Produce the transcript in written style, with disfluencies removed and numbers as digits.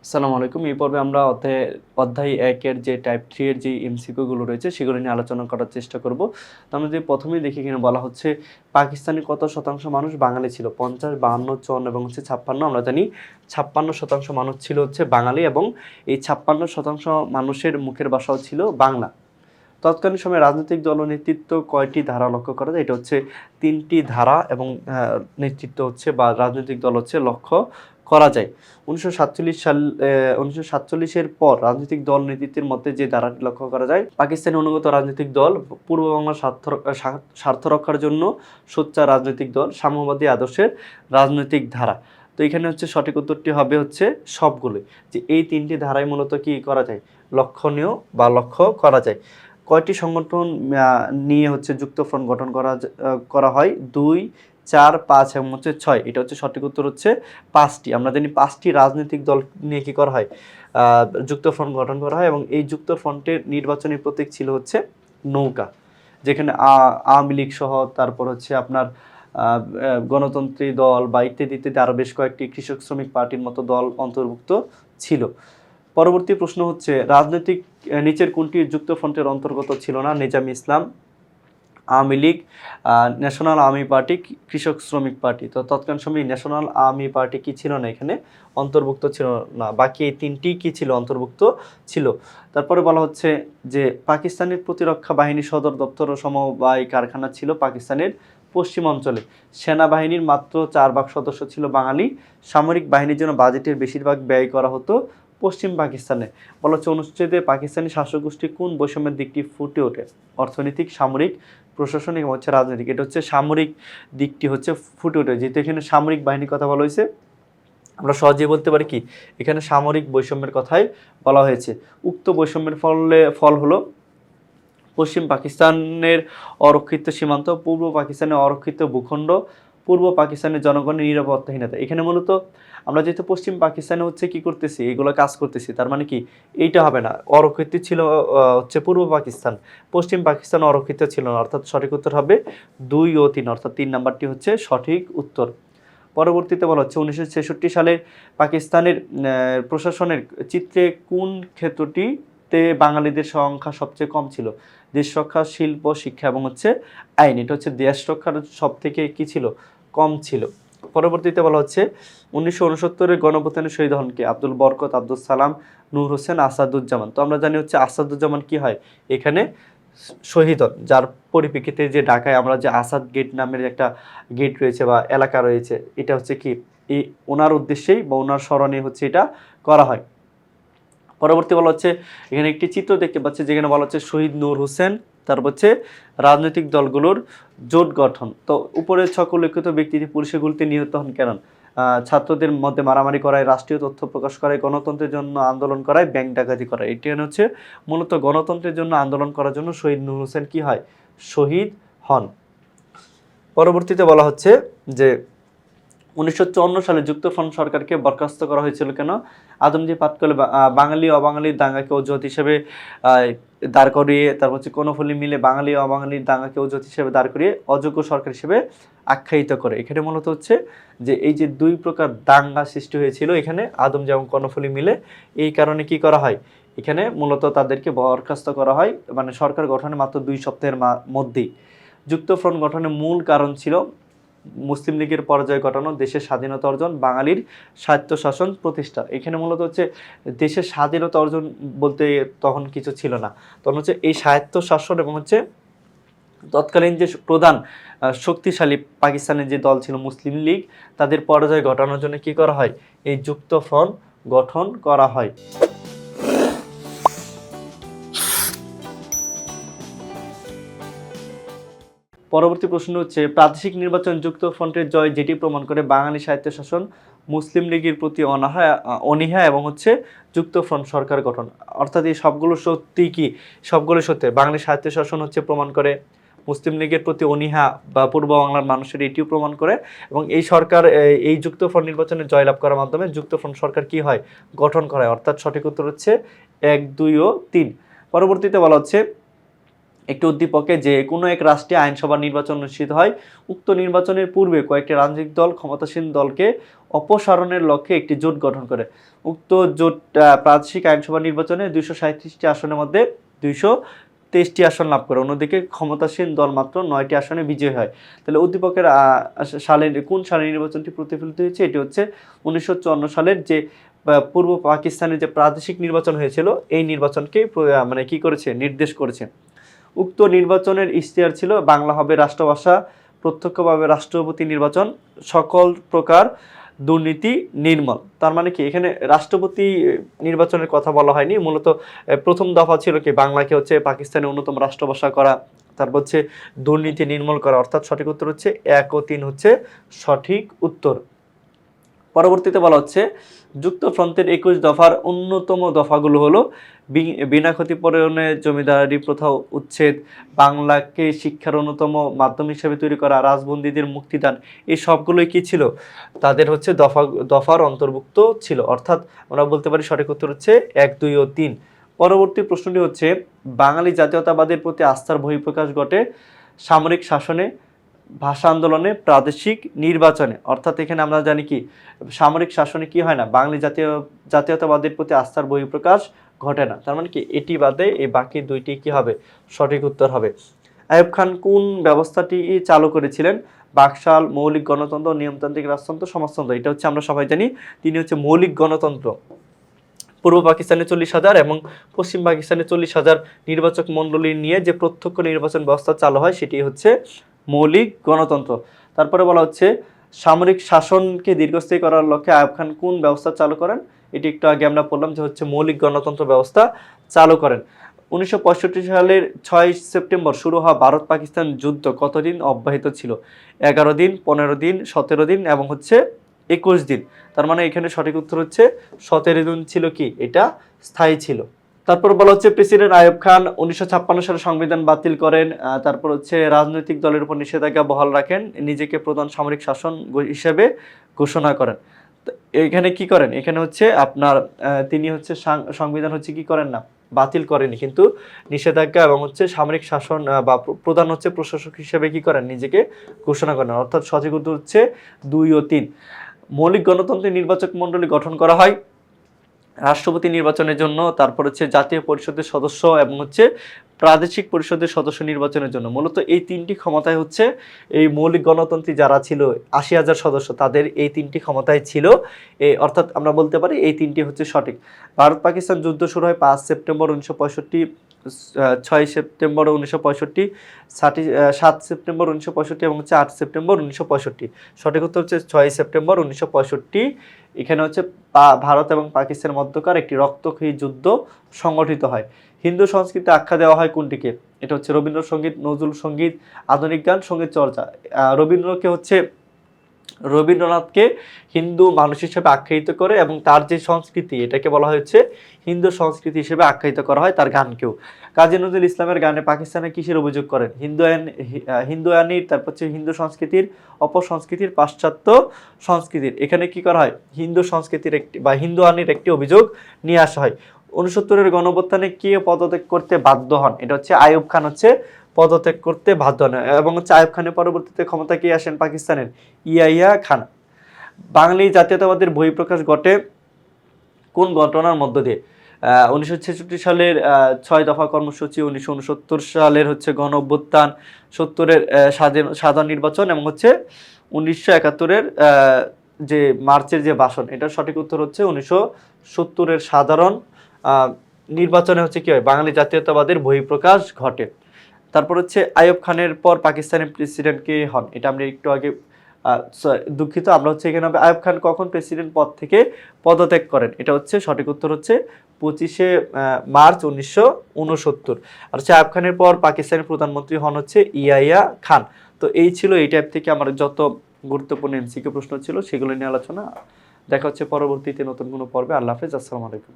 আসসালামু আলাইকুম। এই পর্বে আমরা অধ্যায় ১ এর যে টাইপ 3 এর যে এমসিকিউ গুলো রয়েছে সেগুলো নিয়ে আলোচনা করার চেষ্টা করব। তো আমরা যদি ১ম এই দেখি এখানে বলা হচ্ছে পাকিস্তানে কত শতাংশ মানুষ বাঙালি ছিল? ৫০, ৫২, ৫৪ এবং হচ্ছে ৫৬। আমরা জানি ৫৬% মানুষ ছিল হচ্ছে বাঙালি এবং এই ৫৬% মানুষের মুখের ভাষাও ছিল বাংলা। তৎকালীন সময়ে রাজনৈতিক দল ও নেতৃত্ব কয়টি ধারা লক্ষ্য করা যায়? এটা হচ্ছে ৩টি ধারা এবং নেতৃত্ব হচ্ছে বা রাজনৈতিক দল হচ্ছে লক্ষ্য করা যায়। ১৯৪৭ এর পর রাজনৈতিক দল নেতৃত্বের মধ্যে যে ধারাটি লক্ষ্য করা যায়, পাকিস্তানি অনুগত রাজনৈতিক দল, পূর্ব বাংলার স্বার্থ রক্ষার জন্য সোচ্চার রাজনৈতিক দল, সাম্যবাদী আদর্শের রাজনৈতিক ধারা। তো এখানে হচ্ছে সঠিক উত্তরটি হবে হচ্ছে সবগুলোই, যে এই ৩টি ধারাই মূলত কি করা যায়? লক্ষণীয় বা লক্ষ্য করা যায়। কয়টি সংগঠন নিয়ে হচ্ছে যুক্তফ্রন্ট গঠন করা হয়? ২, ৪, ৫ এবং হচ্ছে ৬। এটা হচ্ছে সঠিক উত্তর হচ্ছে ৫টি। আমরা জানি ৫টি রাজনৈতিক দল নিয়ে কি করা হয়? যুক্তফ্রন্ট গঠন করা হয় এবং এই যুক্তফ্রন্টের নির্বাচনী প্রতীক ছিল হচ্ছে নৌকা। যেখানে আওয়ামী লীগ সহ তারপর হচ্ছে আপনার গণতন্ত্রী দল বা ইত্যাদি ইত্যাদি আরও বেশ কয়েকটি কৃষক শ্রমিক পার্টির মতো দল অন্তর্ভুক্ত ছিল। পরবর্তী প্রশ্ন হচ্ছে রাজনৈতিক নিচের কোনটি যুক্তফ্রন্টের অন্তর্গত ছিল না? Nizami Islam, Awami League, national army party, Krishak Sramik party. তো তৎকালীন সময়ে ন্যাশনাল আর্মি পার্টি কি ছিল না, এখানে অন্তর্ভুক্ত ছিল না। বাকি এই ৩টি কি ছিল? অন্তর্ভুক্ত ছিল। তারপরে বলা হচ্ছে যে পাকিস্তানের প্রতিরক্ষা বাহিনী সদর দপ্তর ও সমবায় কারখানা ছিল পাকিস্তানের পশ্চিম অঞ্চলে। সেনাবাহিনীর মাত্র 4 ভাগ সদস্য ছিল বাঙালি। সামরিক বাহিনীর জন্য বাজেটের বেশিরভাগ ব্যয় করা হতো পশ্চিম পাকিস্তানে। বলা হচ্ছে অনুচ্ছেদে পাকিস্তানি শাসক গোষ্ঠী কোন বৈষম্যের দিকটি ফুটে ওঠে? অর্থনৈতিক, সামরিক, প্রশাসনিক এবং হচ্ছে রাজনৈতিক। এটা হচ্ছে সামরিক দিকটি হচ্ছে ফুটে ওঠে, যেহেতু এখানে সামরিক বাহিনীর কথা বলা হয়েছে। আমরা সহজেই বলতে পারি কি এখানে সামরিক বৈষম্যের কথাই বলা হয়েছে। উক্ত বৈষম্যের ফল হলো পশ্চিম পাকিস্তানের অরক্ষিত সীমান্ত, পূর্ব পাকিস্তানের অরক্ষিত ভূখণ্ড, পূর্ব পাকিস্তানের জনগণের নিরাপত্তাহীনতা। এখানে মূলত আমরা যেহেতু পশ্চিম পাকিস্তানে হচ্ছে কি করতেছি, এগুলো কাজ করতেছি, তার মানে কি এইটা হবে না। অরক্ষিত ছিল হচ্ছে পূর্ব পাকিস্তান, পশ্চিম পাকিস্তান অরক্ষিত ছিল না, অর্থাৎ সঠিক উত্তর হবে ২ ও ৩, অর্থাৎ ৩ নাম্বারটি হচ্ছে সঠিক উত্তর। পরবর্তীতে বলা হচ্ছে ১৯৬৬ সালে পাকিস্তানের প্রশাসনের চিত্রে কোন ক্ষেত্রটিতে বাঙালিদের সংখ্যা সবচেয়ে কম ছিল? দেশ রক্ষা, শিল্প, শিক্ষা এবং হচ্ছে আইন। এটা হচ্ছে দেশ রক্ষার সব থেকে কি ছিল? কম ছিল। পরবর্তীতে বলা হচ্ছে ১৯৬৯-এর গণঅভ্যুত্থানের শহীদ হন কে? আব্দুল বরকত, আব্দুল সালাম, নূর হোসেন, আসাদুজ্জামান। তো আমরা জানি হচ্ছে আসাদুজ্জামান কি হয় এখানে শহীদ হন, যার পরিপ্রেক্ষিতে যে ঢাকায় আমরা যে আসাদ গেট নামের একটা গেট রয়েছে বা এলাকা রয়েছে, এটা হচ্ছে কি এই ওনার উদ্দেশ্যেই বা ওনার স্মরণে হচ্ছে এটা করা হয়। পরবর্তী বলা হচ্ছে এখানে একটি চিত্র দেখতে পাচ্ছি যেখানে বলা হচ্ছে শহীদ নূর হোসেন, তারপর হচ্ছে রাজনৈতিক দলগুলোর জোট গঠন। তো উপরের সকল উল্লেখিত ব্যক্তিটি পুলিশের গুলিতে নিহত হন কেন? ছাত্রদের মধ্যে মারামারি করায়, রাষ্ট্রীয় তথ্য প্রকাশ করায়, গণতন্ত্রের জন্য আন্দোলন করায়, ব্যাংক ডাকাতি করায়। এটি হচ্ছে মূলত গণতন্ত্রের জন্য আন্দোলন করার জন্য শহীদ নূর হোসেন কি হয়? শহীদ হন। পরবর্তীতে বলা হচ্ছে যে ১৯৫৪ সালে যুক্তফ্রন্ট সরকারকে বরখাস্ত করা হয়েছিল কেন? আদমজী পাটকলে বাঙালি অবাঙালির দাঙ্গাকে অজুহাত হিসেবে দাঁড় করিয়ে, তারপর হচ্ছে কর্ণফুলী মিলে বাঙালি অবাঙালির দাঙ্গাকে অজুহাত হিসেবে দাঁড় করিয়ে অযোগ্য সরকার হিসেবে আখ্যায়িত করে। এখানে মূলত হচ্ছে যে এই যে ২ প্রকার দাঙ্গা সৃষ্টি হয়েছিল এখানে আদমজী এবং কর্ণফুলী মিলে, এই কারণে কি করা হয়? এখানে মূলত তাদেরকে বরখাস্ত করা হয়, মানে সরকার গঠনের মাত্র ২ সপ্তাহের মধ্যেই। যুক্তফ্রন্ট গঠনের মূল কারণ ছিল মুসলিম লীগের পরাজয় ঘটানো, দেশের স্বাধীনতা অর্জন, বাঙালির স্বায়ত্তশাসন প্রতিষ্ঠা। এখানে মূলত হচ্ছে দেশের স্বাধীনতা অর্জন বলতে তখন কিছু ছিল না, তখন হচ্ছে এই স্বায়ত্তশাসন এবং হচ্ছে তৎকালীন যে প্রধান শক্তিশালী পাকিস্তানের যে দল ছিল মুসলিম লীগ, তাদের পরাজয় ঘটানোর জন্য কি করা হয়? এই যুক্তফ্রন্ট গঠন করা হয়। পরবর্তী প্রশ্ন হচ্ছে প্রাদেশিক নির্বাচন যুক্তফ্রন্টের জয় যেটি প্রমাণ করে বাঙালি স্বায়ত্তশাসন, মুসলিম লীগের প্রতি অনীহা এবং হচ্ছে যুক্তফ্রন্ট সরকার গঠন। অর্থাৎ এই সবগুলো সত্যি কি? সবগুলো সত্যি। বাঙালি স্বায়ত্তশাসন হচ্ছে প্রমাণ করে, মুসলিম লীগের প্রতি অনীহা বা পূর্ব বাংলার মানুষের এটিও প্রমাণ করে, এবং এই সরকার এই যুক্তফ্রন্ট নির্বাচনে জয়লাভ করার মাধ্যমে যুক্তফ্রন্ট সরকার কি হয়? গঠন করা হয়। অর্থাৎ সঠিক উত্তর হচ্ছে ১, ২ ও ৩। পরবর্তীতে বলা হচ্ছে একটি উদ্দীপকে যে কোনো এক রাষ্ট্রে আইনসভা নির্বাচন অনুষ্ঠিত হয়, উক্ত নির্বাচনের পূর্বে কয়েকটি রাজনৈতিক দল ক্ষমতাসীন দলকে অপসারণের লক্ষ্যে একটি জোট গঠন করে। উক্ত জোট প্রাদেশিক আইনসভা নির্বাচনে 237টি আসনের মধ্যে 223টি আসন লাভ করে, অন্যদিকে ক্ষমতাসীন দল মাত্র 9টি আসনে বিজয়ী হয়। তাহলে উদ্দীপকের কোন সালের নির্বাচনটি প্রতিফলিত হয়েছে? এটি হচ্ছে 1954 সালের যে পূর্ব পাকিস্তানের যে প্রাদেশিক নির্বাচন হয়েছিল, এই নির্বাচনকে মানে কি করেছে, নির্দেশ করেছে। উক্ত নির্বাচনের ইশতেহার ছিল বাংলা হবে রাষ্ট্রভাষা, প্রত্যক্ষভাবে রাষ্ট্রপতি নির্বাচন, সকল প্রকার দুর্নীতি নির্মূল। তার মানে কি, এখানে রাষ্ট্রপতি নির্বাচনের কথা বলা হয়নি, মূলত প্রথম দফা ছিল কি, বাংলাকে হচ্ছে পাকিস্তানের অন্যতম রাষ্ট্রভাষা করা, তারপর হচ্ছে দুর্নীতি নির্মূল করা, অর্থাৎ সঠিক উত্তর হচ্ছে 1 ও 3 হচ্ছে সঠিক উত্তর। পরবর্তীতে বলা হচ্ছে যুক্তফ্রন্টের 21 দফার অন্যতম দফাগুলো হলো বিনা ক্ষতিপূরণে জমিদারি প্রথা উচ্ছেদ, বাংলাকে শিক্ষার অন্যতম মাধ্যম হিসেবে তৈরি করা, রাজবন্দীদের মুক্তিদান। এই সবগুলোই কি ছিল, তাদের হচ্ছে দফার অন্তর্ভুক্ত ছিল। অর্থাৎ আমরা বলতে পারি সঠিক উত্তর হচ্ছে 1, 2 ও 3। পরবর্তী প্রশ্নটি হচ্ছে বাঙালি জাতীয়তাবাদের প্রতি আস্থার বহিঃপ্রকাশ ঘটে সামরিক শাসনে, ভাষা আন্দোলনে, প্রাদেশিক নির্বাচনে। অর্থাৎ এখানে আমরা জানি কি, সামরিক শাসনে কি হয় না, বাঙালি জাতীয়তাবাদের প্রতি আস্থার বহিঃপ্রকাশ ঘটে না। তার মানে কি, এটি বাদে এই বাকি দুইটি কি হবে, সঠিক উত্তর হবে। আইয়ুব খান কোন ব্যবস্থাটি চালু করেছিলেন? বাকশাল, মৌলিক গণতন্ত্র, নিয়মতান্ত্রিক রাজতন্ত্র, সমাজতন্ত্র। এটা হচ্ছে আমরা সবাই জানি, তিনি হচ্ছে মৌলিক গণতন্ত্র। পূর্ব পাকিস্তানে 40,000 এবং পশ্চিম পাকিস্তানে 40,000 নির্বাচক মণ্ডলী নিয়ে যে প্রত্যক্ষ নির্বাচন ব্যবস্থা চালু হয়, সেটি হচ্ছে মৌলিক গণতন্ত্র। তারপরে বলা হচ্ছে সামরিক শাসনকে দীর্ঘস্থায়ী করার লক্ষ্যে আইয়ুব খান কোন ব্যবস্থা চালু করেন? এটি একটু আগে আমরা পড়লাম যে হচ্ছে মৌলিক গণতন্ত্র ব্যবস্থা চালু করেন। 1965 সালের 6 সেপ্টেম্বর শুরু হওয়া ভারত পাকিস্তান যুদ্ধ কতদিন অব্যাহত ছিল? 11 দিন, 15 দিন, 17 দিন এবং হচ্ছে 21 দিন। তার মানে এখানে সঠিক উত্তর হচ্ছে 17 দিন ছিল কি, এটা স্থায়ী ছিল। তারপর বলা হচ্ছে প্রেসিডেন্ট আইয়ুব খান 1956 সালে সংবিধান বাতিল করেন, তারপর হচ্ছে রাজনৈতিক দলের উপর নিষেধাজ্ঞা বহাল রাখেন, নিজেকে প্রধান সামরিক শাসন হিসেবে ঘোষণা করেন। এখানে কি করেন, এখানে হচ্ছে আপনার তিনি হচ্ছে সংবিধান হচ্ছে কি করেন না, বাতিল করেনি, কিন্তু নিষেধাজ্ঞা এবং হচ্ছে সামরিক শাসন বা প্রধান হচ্ছে প্রশাসক হিসেবে কি করেন, নিজেকে ঘোষণা করেন। অর্থাৎ সঠিক উত্তর হচ্ছে 2 ও 3। মৌলিক গণতন্ত্রের নির্বাচক মণ্ডলী গঠন করা হয় রাষ্ট্রপতি নির্বাচনের জন্য, তারপর হচ্ছে জাতীয় পরিষদের সদস্য এবং হচ্ছে প্রাদেশিক পরিষদের সদস্য নির্বাচনের জন্য। মূলত এই 3টি ক্ষমতায় হচ্ছে এই মৌলিক গণতন্ত্রী যারা ছিল 80,000 সদস্য, তাদের এই 3টি ক্ষমতায় ছিল। অর্থাৎ আমরা বলতে পারি এই 3টি হচ্ছে সঠিক। ভারত পাকিস্তান যুদ্ধ শুরু হয় 5 সেপ্টেম্বর 1965, 6 সেপ্টেম্বর 1965, 7 সেপ্টেম্বর 1965 এবং হচ্ছে 8 সেপ্টেম্বর 1965। সঠিক উত্তর হচ্ছে 6 সেপ্টেম্বর 1965। এখানে হচ্ছে ভারত এবং পাকিস্তানের মধ্যকার একটি রক্তক্ষয়ী যুদ্ধ সংগঠিত হয়। হিন্দু সংস্কৃতি আখ্যা দেওয়া হয় কোনটিকে? এটা হচ্ছে রবীন্দ্রসঙ্গীত, নজরুল সঙ্গীত, আধুনিক গান, সঙ্গীত চর্চা। রবীন্দ্রনাথকে হিন্দু মানুষ হিসেবে আখ্যায়িত করে এবং তার যে সংস্কৃতি, এটাকে বলা হয়েছে হিন্দু সংস্কৃতি হিসেবে আখ্যায়িত করা হয় তার গানকেও। কাজী নজরুল ইসলামের গানে পাকিস্তানে কিসের অভিযোগ করেন? হিন্দুয়ানির, তারপর হচ্ছে হিন্দু সংস্কৃতির, অপসংস্কৃতির, পাশ্চাত্য সংস্কৃতির। এখানে কি করা হয়, হিন্দু সংস্কৃতির একটি বা হিন্দুয়ানির একটি অভিযোগ নিয়ে আসা হয়। 69-এর গণঅভ্যুত্থানে কে পদত্যাগ করতে বাধ্য হন? এটা হচ্ছে আইয়ুব খান হচ্ছে পদত্যাগ করতে বাধ্য হন এবং হচ্ছে আইয়ুব খানের পরবর্তীতে ক্ষমতা কে আসেন পাকিস্তানের? ইয়াহিয়া খান। বাঙালি জাতীয়তাবাদের বহিঃপ্রকাশ ঘটে কোন ঘটনার মধ্য দিয়ে? 1966 সালের 6 দফা কর্মসূচি, 1969 সালের হচ্ছে গণ অভ্যুত্থান, 70-এর সাধারণ নির্বাচন এবং হচ্ছে 1971-এর যে মার্চের যে ভাষণ। এটার সঠিক উত্তর হচ্ছে 1970-এর সাধারণ নির্বাচনে হচ্ছে কি হয়, বাঙালি জাতীয়তাবাদের বহিঃপ্রকাশ ঘটে। তারপর হচ্ছে আইয়ুব খানের পর পাকিস্তানের প্রেসিডেন্ট কে হন? এটা আমরা একটু আগে দুঃখিত, আমরা হচ্ছে এখানে আইয়ুব খান কখন প্রেসিডেন্ট পদ থেকে পদত্যাগ করেন? এটা হচ্ছে সঠিক উত্তর হচ্ছে 25শে মার্চ 1969। আর হচ্ছে আইয়ুব খানের পর পাকিস্তানের প্রধানমন্ত্রী হন হচ্ছে ইয়াহিয়া খান। তো এই ছিল এই টাইপ থেকে আমার যত গুরুত্বপূর্ণ এমসিকিউ প্রশ্ন ছিল সেগুলো নিয়ে আলোচনা। দেখা হচ্ছে পরবর্তীতে নতুন কোনো পর্বে। আল্লাহ হাফেজ, আসসালামু আলাইকুম।